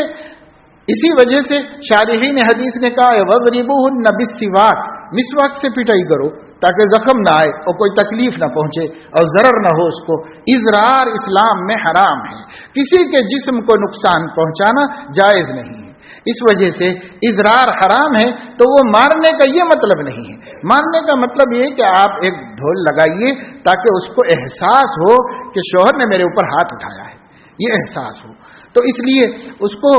اسی وجہ سے شارحین حدیث نے کہا وَضْرِبُوهُنَّ بِالسِّوَاكِ، مسواک سے پٹائی کرو تاکہ زخم نہ آئے اور کوئی تکلیف نہ پہنچے اور ضرر نہ ہو اس کو. اضرار اسلام میں حرام ہے، کسی کے جسم کو نقصان پہنچانا جائز نہیں ہے. اس وجہ سے اضرار حرام ہے. تو وہ مارنے کا یہ مطلب نہیں ہے. مارنے کا مطلب یہ کہ آپ ایک ڈھول لگائیے تاکہ اس کو احساس ہو کہ شوہر نے میرے اوپر ہاتھ اٹھایا ہے، یہ احساس ہو. تو اس لیے اس کو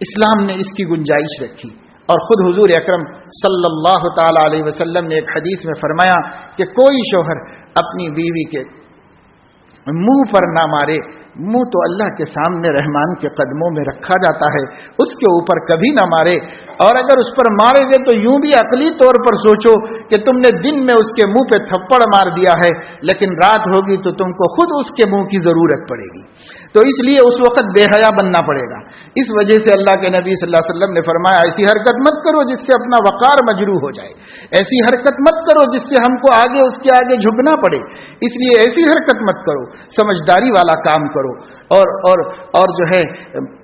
اسلام نے اس کی گنجائش رکھی. اور خود حضور اکرم صلی اللہ تعالی علیہ وسلم نے ایک حدیث میں فرمایا کہ کوئی شوہر اپنی بیوی کے منہ پر نہ مارے. منہ تو اللہ کے سامنے رحمان کے قدموں میں رکھا جاتا ہے، اس کے اوپر کبھی نہ مارے. اور اگر اس پر مارے گے تو یوں بھی عقلی طور پر سوچو کہ تم نے دن میں اس کے منہ پہ تھپڑ مار دیا ہے، لیکن رات ہوگی تو تم کو خود اس کے منہ کی ضرورت پڑے گی. تو اس لیے اس وقت بے حیا بننا پڑے گا. اس وجہ سے اللہ کے نبی صلی اللہ علیہ وسلم نے فرمایا ایسی حرکت مت کرو جس سے اپنا وقار مجروح ہو جائے، ایسی حرکت مت کرو جس سے ہم کو آگے اس کے آگے جھکنا پڑے. اس لیے ایسی حرکت مت کرو، سمجھداری والا کام کرو اور جو ہے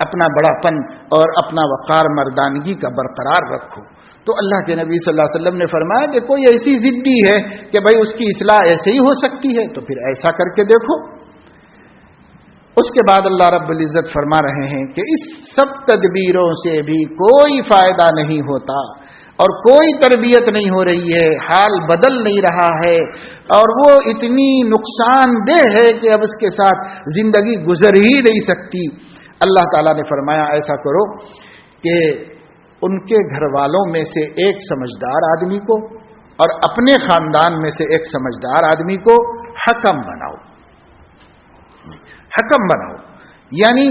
اپنا بڑا پن اور اپنا وقار مردانگی کا برقرار رکھو. تو اللہ کے نبی صلی اللہ علیہ وسلم نے فرمایا کہ کوئی ایسی ضدی ہے کہ بھائی اس کی اصلاح ایسے ہی ہو سکتی ہے تو پھر ایسا کر کے دیکھو. اس کے بعد اللہ رب العزت فرما رہے ہیں کہ اس سب تدبیروں سے بھی کوئی فائدہ نہیں ہوتا اور کوئی تربیت نہیں ہو رہی ہے، حال بدل نہیں رہا ہے اور وہ اتنی نقصان دہ ہے کہ اب اس کے ساتھ زندگی گزر ہی نہیں سکتی. اللہ تعالیٰ نے فرمایا ایسا کرو کہ ان کے گھر والوں میں سے ایک سمجھدار آدمی کو اور اپنے خاندان میں سے ایک سمجھدار آدمی کو حکم بناؤ. حکم بناؤ یعنی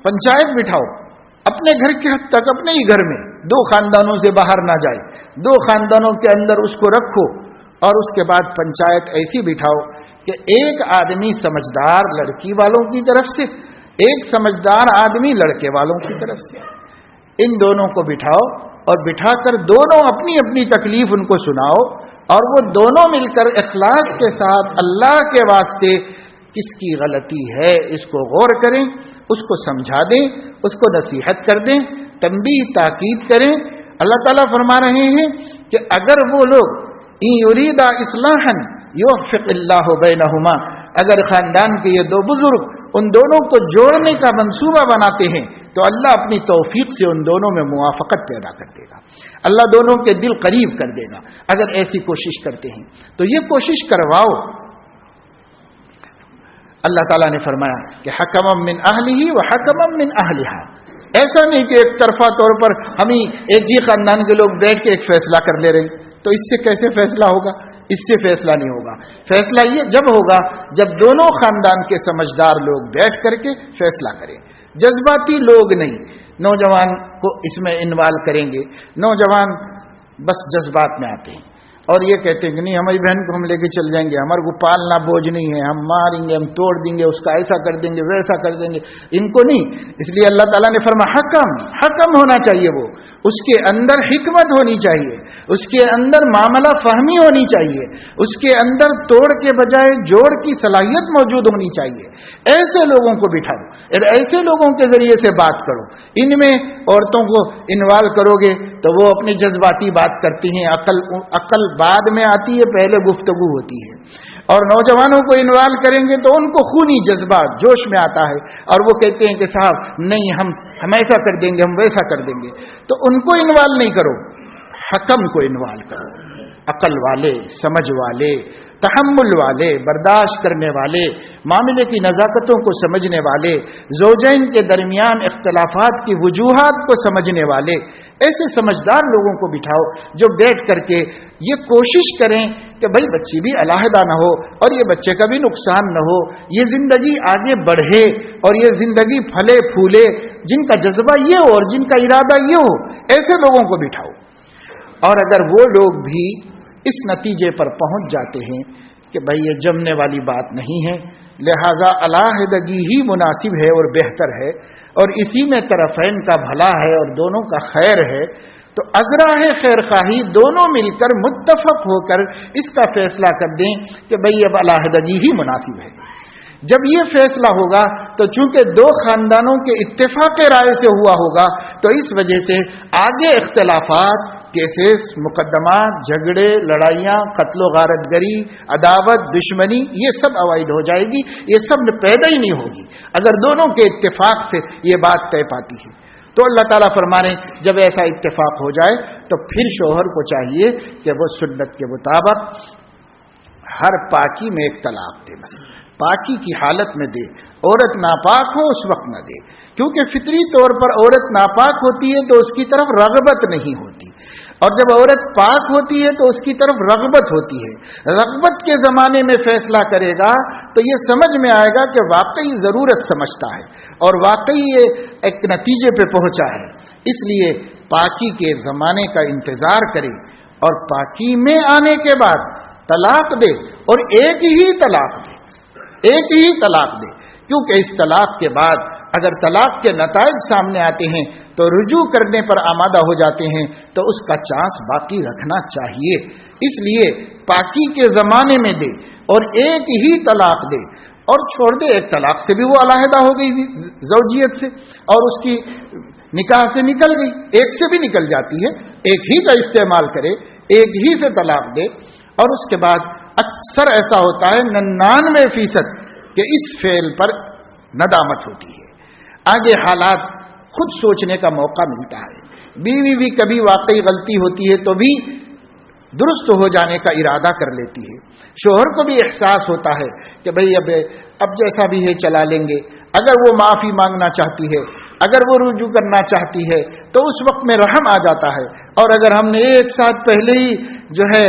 پنچایت بٹھاؤ، اپنے گھر کے حد تک اپنے ہی گھر میں، دو خاندانوں سے باہر نہ جائے، دو خاندانوں کے اندر اس کو رکھو. اور اس کے بعد پنچایت ایسی بٹھاؤ کہ ایک آدمی سمجھدار لڑکی والوں کی طرف سے، ایک سمجھدار آدمی لڑکے والوں کی طرف سے، ان دونوں کو بٹھاؤ اور بٹھا کر دونوں اپنی اپنی تکلیف ان کو سناؤ، اور وہ دونوں مل کر اخلاص کے ساتھ اللہ کے واسطے کس کی غلطی ہے اس کو غور کریں، اس کو سمجھا دیں، اس کو نصیحت کر دیں، تنبیہ تاکید کریں۔ اللہ تعالیٰ فرما رہے ہیں کہ اگر وہ لوگ ان یریدا اصلاحا یوفق اللہ بینہما، اگر خاندان کے یہ دو بزرگ ان دونوں کو جوڑنے کا منصوبہ بناتے ہیں تو اللہ اپنی توفیق سے ان دونوں میں موافقت پیدا کر دے گا، اللہ دونوں کے دل قریب کر دے گا اگر ایسی کوشش کرتے ہیں تو یہ کوشش کرواؤ۔ اللہ تعالیٰ نے فرمایا کہ حکما من اہلہ و حکما من اہلہا، ایسا نہیں کہ ایک طرفہ طور پر ہم ہی ایک ہی خاندان کے لوگ بیٹھ کے ایک فیصلہ کر لے رہے، تو اس سے کیسے فیصلہ ہوگا؟ اس سے فیصلہ نہیں ہوگا۔ فیصلہ یہ جب ہوگا جب دونوں خاندان کے سمجھدار لوگ بیٹھ کر کے فیصلہ کریں، جذباتی لوگ نہیں۔ نوجوان کو اس میں انوالو کریں گے، نوجوان بس جذبات میں آتے ہیں اور یہ کہتے ہیں کہ نہیں ہماری بہن کو ہم لے کے چل جائیں گے، ہمارے کو پالنا بوجھ نہیں ہے، ہم ماریں گے، ہم توڑ دیں گے، اس کا ایسا کر دیں گے، ویسا کر دیں گے، ان کو نہیں۔ اس لیے اللہ تعالیٰ نے فرمایا حکم ہونا چاہیے، وہ اس کے اندر حکمت ہونی چاہیے، اس کے اندر معاملہ فہمی ہونی چاہیے، اس کے اندر توڑ کے بجائے جوڑ کی صلاحیت موجود ہونی چاہیے۔ ایسے لوگوں کو بٹھاؤ اور ایسے لوگوں کے ذریعے سے بات کرو۔ ان میں عورتوں کو انوالو کرو گے تو وہ اپنی جذباتی بات کرتی ہیں، عقل بعد میں آتی ہے، پہلے گفتگو ہوتی ہے۔ اور نوجوانوں کو انوالو کریں گے تو ان کو خونی جذبات جوش میں آتا ہے اور وہ کہتے ہیں کہ صاحب نہیں ہم ایسا کر دیں گے، ہم ویسا کر دیں گے، تو ان کو انوالو نہیں کرو، حکم کو انوالو کرو، عقل والے، سمجھ والے، تحمل والے، برداشت کرنے والے، معاملے کی نزاکتوں کو سمجھنے والے، زوجین کے درمیان اختلافات کی وجوہات کو سمجھنے والے، ایسے سمجھدار لوگوں کو بٹھاؤ جو بیٹھ کر کے یہ کوشش کریں کہ بھائی بچی بھی علیحدہ نہ ہو اور یہ بچے کا بھی نقصان نہ ہو، یہ زندگی آگے بڑھے اور یہ زندگی پھلے پھولے، جن کا جذبہ یہ ہو اور جن کا ارادہ یہ ہو، ایسے لوگوں کو بٹھاؤ۔ اور اگر وہ لوگ بھی اس نتیجے پر پہنچ جاتے ہیں کہ بھائی یہ جمنے والی بات نہیں ہے، لہذا علیحدگی ہی مناسب ہے اور بہتر ہے اور اسی میں طرفین کا بھلا ہے اور دونوں کا خیر ہے، تو ازراہ خیر خواہی دونوں مل کر متفق ہو کر اس کا فیصلہ کر دیں کہ بھئی اب علیحدگی ہی مناسب ہے۔ جب یہ فیصلہ ہوگا تو چونکہ دو خاندانوں کے اتفاق رائے سے ہوا ہوگا تو اس وجہ سے آگے اختلافات، کیسز، مقدمات، جھگڑے، لڑائیاں، قتل و غارت گری، عداوت، دشمنی، یہ سب اوائڈ ہو جائے گی، یہ سب پیدا ہی نہیں ہوگی اگر دونوں کے اتفاق سے یہ بات طے پاتی ہے۔ تو اللہ تعالیٰ فرما رہے ہیں جب ایسا اتفاق ہو جائے تو پھر شوہر کو چاہیے کہ وہ سنت کے مطابق ہر پاکی میں ایک طلاق دے، بس پاکی کی حالت میں دے، عورت ناپاک ہو اس وقت نہ دے، کیونکہ فطری طور پر عورت ناپاک ہوتی ہے تو اس کی طرف رغبت نہیں ہوتی، اور جب عورت پاک ہوتی ہے تو اس کی طرف رغبت ہوتی ہے۔ رغبت کے زمانے میں فیصلہ کرے گا تو یہ سمجھ میں آئے گا کہ واقعی ضرورت سمجھتا ہے اور واقعی یہ ایک نتیجے پہ پہنچا ہے، اس لیے پاکی کے زمانے کا انتظار کرے اور پاکی میں آنے کے بعد طلاق دے، اور ایک ہی طلاق دے، ایک ہی طلاق دے، کیونکہ اس طلاق کے بعد اگر طلاق کے نتائج سامنے آتے ہیں تو رجوع کرنے پر آمادہ ہو جاتے ہیں، تو اس کا چانس باقی رکھنا چاہیے۔ اس لیے پاکی کے زمانے میں دے اور ایک ہی طلاق دے، اور چھوڑ دے ایک طلاق سے بھی وہ علیحدہ ہو گئی زوجیت سے اور اس کی نکاح سے نکل گئی، ایک سے بھی نکل جاتی ہے، ایک ہی کا استعمال کرے، ایک ہی سے طلاق دے۔ اور اس کے بعد اکثر ایسا ہوتا ہے 99% کہ اس فعل پر ندامت ہوتی ہے، آگے حالات خود سوچنے کا موقع ملتا ہے، بیوی بھی کبھی واقعی غلطی ہوتی ہے تو بھی درست ہو جانے کا ارادہ کر لیتی ہے، شوہر کو بھی احساس ہوتا ہے کہ بھئی اب جیسا بھی ہے چلا لیں گے، اگر وہ معافی مانگنا چاہتی ہے، اگر وہ رجوع کرنا چاہتی ہے تو اس وقت میں رحم آ جاتا ہے، اور اگر ہم نے ایک ساتھ پہلے ہی جو ہے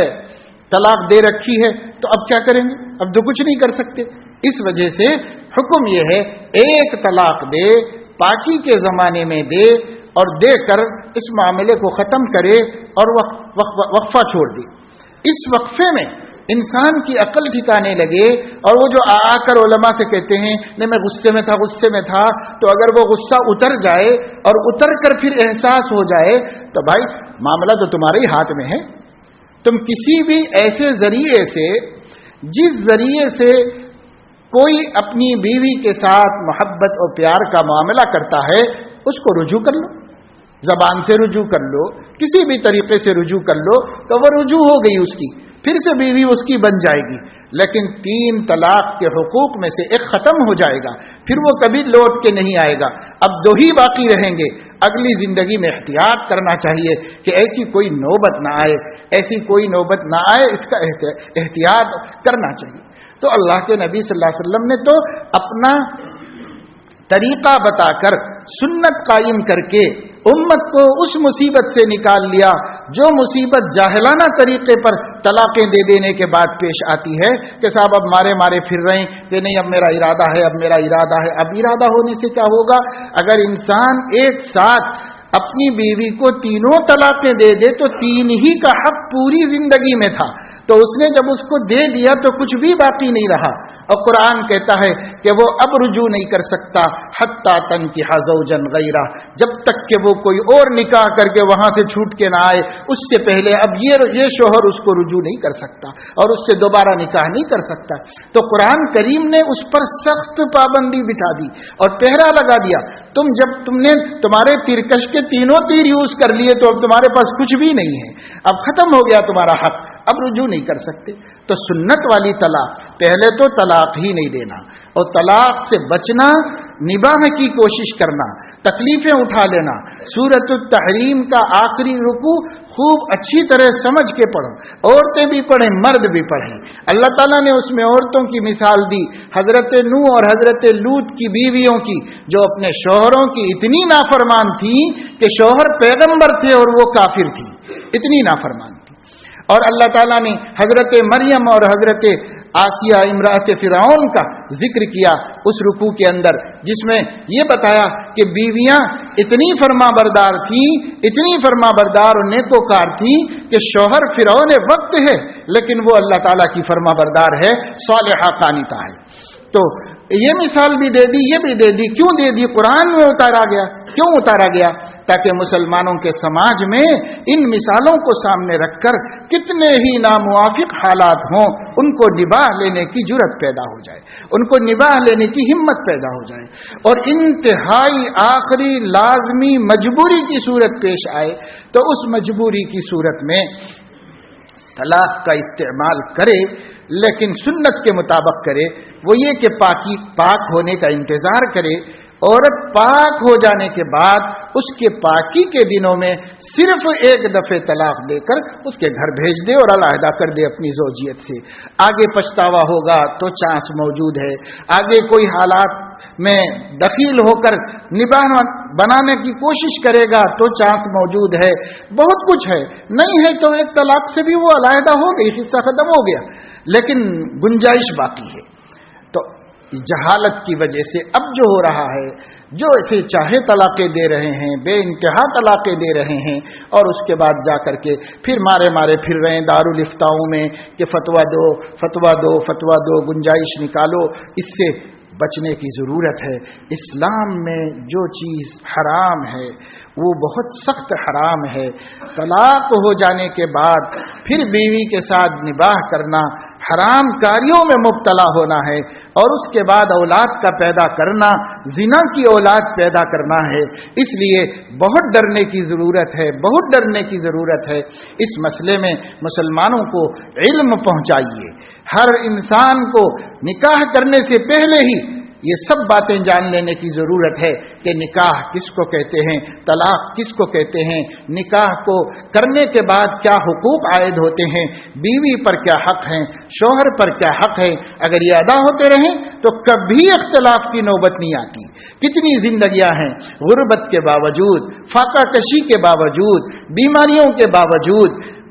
طلاق دے رکھی ہے تو اب کیا کریں گے، اب تو کچھ نہیں کر سکتے۔ اس وجہ سے حکم یہ ہے ایک طلاق دے، پاکی کے زمانے میں دے، اور دے کر اس معاملے کو ختم کرے اور وقفہ چھوڑ دے۔ اس وقفے میں انسان کی عقل ٹھکانے لگے اور وہ جو آ کر علماء سے کہتے ہیں نہیں میں غصے میں تھا، تو اگر وہ غصہ اتر جائے اور اتر کر پھر احساس ہو جائے تو بھائی معاملہ تو تمہارے ہی ہاتھ میں ہے. تم کسی بھی ایسے ذریعے سے، جس ذریعے سے کوئی اپنی بیوی کے ساتھ محبت اور پیار کا معاملہ کرتا ہے، اس کو رجوع کر لو، زبان سے رجوع کر لو، کسی بھی طریقے سے رجوع کر لو، تو وہ رجوع ہو گئی اس کی، پھر سے بیوی اس کی بن جائے گی. لیکن 3 طلاق کے حقوق میں سے ایک ختم ہو جائے گا، پھر وہ کبھی لوٹ کے نہیں آئے گا. اب 2 ہی باقی رہیں گے. اگلی زندگی میں احتیاط کرنا چاہیے کہ ایسی کوئی نوبت نہ آئے، اس کا احتیاط کرنا چاہیے. تو اللہ کے نبی صلی اللہ علیہ وسلم نے تو اپنا طریقہ بتا کر، سنت قائم کر کے امت کو اس مصیبت سے نکال لیا جو مصیبت جاہلانہ طریقے پر طلاقیں دے دینے کے بعد پیش آتی ہے کہ صاحب اب مارے پھر رہے ہیں کہ نہیں اب میرا ارادہ ہے. اب ارادہ ہونے سے کیا ہوگا؟ اگر انسان ایک ساتھ اپنی بیوی کو 3 طلاقیں دے دے تو 3 ہی کا حق پوری زندگی میں تھا، تو اس نے جب اس کو دے دیا تو کچھ بھی باقی نہیں رہا. اور قرآن کہتا ہے کہ وہ اب رجوع نہیں کر سکتا حتی تنکح زوجا غیرہ، جب تک کہ وہ کوئی اور نکاح کر کے وہاں سے چھوٹ کے نہ آئے، اس سے پہلے اب یہ شوہر اس کو رجوع نہیں کر سکتا اور اس سے دوبارہ نکاح نہیں کر سکتا. تو قرآن کریم نے اس پر سخت پابندی بٹھا دی اور پہرا لگا دیا. تم نے تمہارے تیرکش کے 3 تیر یوز کر لیے تو اب تمہارے پاس کچھ بھی نہیں ہے، اب ختم ہو گیا تمہارا حق، اب رجوع نہیں کر سکتے. تو سنت والی طلاق، پہلے تو طلاق ہی نہیں دینا، اور طلاق سے بچنا، نباہ کی کوشش کرنا، تکلیفیں اٹھا لینا. سورۃ التحریم کا آخری رکوع خوب اچھی طرح سمجھ کے پڑھو، عورتیں بھی پڑھیں مرد بھی پڑھیں. اللہ تعالیٰ نے اس میں عورتوں کی مثال دی، حضرت نوح اور حضرت لوط کی بیویوں کی، جو اپنے شوہروں کی اتنی نافرمان تھیں کہ شوہر پیغمبر تھے اور وہ کافر تھی، اتنی نافرمان. اور اللہ تعالیٰ نے حضرت مریم اور حضرت آسیہ امرأت فرعون کا ذکر کیا اس رکوع کے اندر، جس میں یہ بتایا کہ بیویاں اتنی فرما بردار تھیں، اتنی فرما بردار اور نیکوکار تھیں کہ شوہر فرعون وقت ہے لیکن وہ اللہ تعالیٰ کی فرما بردار ہے، صالحہ قانتہ ہے. تو یہ مثال بھی دے دی، یہ بھی دے دی. کیوں دے دی؟ قرآن میں اتارا گیا. کیوں اتارا گیا؟ تاکہ مسلمانوں کے سماج میں ان مثالوں کو سامنے رکھ کر کتنے ہی ناموافق حالات ہوں، ان کو نباہ لینے کی جرت پیدا ہو جائے، ان کو نباہ لینے کی ہمت پیدا ہو جائے. اور انتہائی آخری لازمی مجبوری کی صورت پیش آئے تو اس مجبوری کی صورت میں طلاق کا استعمال کرے، لیکن سنت کے مطابق کرے. وہ یہ کہ پاک ہونے کا انتظار کرے. عورت پاک ہو جانے کے بعد اس کے پاکی کے دنوں میں صرف 1 دفعہ طلاق دے کر اس کے گھر بھیج دے اور علیحدہ کر دے اپنی زوجیت سے. آگے پچھتاوا ہوگا تو چانس موجود ہے، آگے کوئی حالات میں دخیل ہو کر نباہ بنانے کی کوشش کرے گا تو چانس موجود ہے. بہت کچھ ہے، نہیں ہے تو 1 طلاق سے بھی وہ علیحدہ ہو گئی، قصہ ختم ہو گیا، لیکن گنجائش باقی ہے. تو جہالت کی وجہ سے اب جو ہو رہا ہے، جو ایسے چاہے طلاقیں دے رہے ہیں، بے انتہا طلاقیں دے رہے ہیں، اور اس کے بعد جا کر کے پھر مارے پھر رہے ہیں دارالافتاؤں میں کہ فتویٰ دو، گنجائش نکالو. اس سے بچنے کی ضرورت ہے. اسلام میں جو چیز حرام ہے وہ بہت سخت حرام ہے. طلاق ہو جانے کے بعد پھر بیوی کے ساتھ نباہ کرنا حرام کاریوں میں مبتلا ہونا ہے، اور اس کے بعد اولاد کا پیدا کرنا زنا کی اولاد پیدا کرنا ہے. اس لیے بہت ڈرنے کی ضرورت ہے، بہت ڈرنے کی ضرورت ہے. اس مسئلے میں مسلمانوں کو علم پہنچائیے. ہر انسان کو نکاح کرنے سے پہلے ہی یہ سب باتیں جان لینے کی ضرورت ہے کہ نکاح کس کو کہتے ہیں، طلاق کس کو کہتے ہیں، نکاح کو کرنے کے بعد کیا حقوق عائد ہوتے ہیں، بیوی پر کیا حق ہیں، شوہر پر کیا حق ہے. اگر یہ ادا ہوتے رہیں تو کبھی اختلاف کی نوبت نہیں آتی. کتنی زندگیاں ہیں غربت کے باوجود، فاقہ کشی کے باوجود، بیماریوں کے باوجود،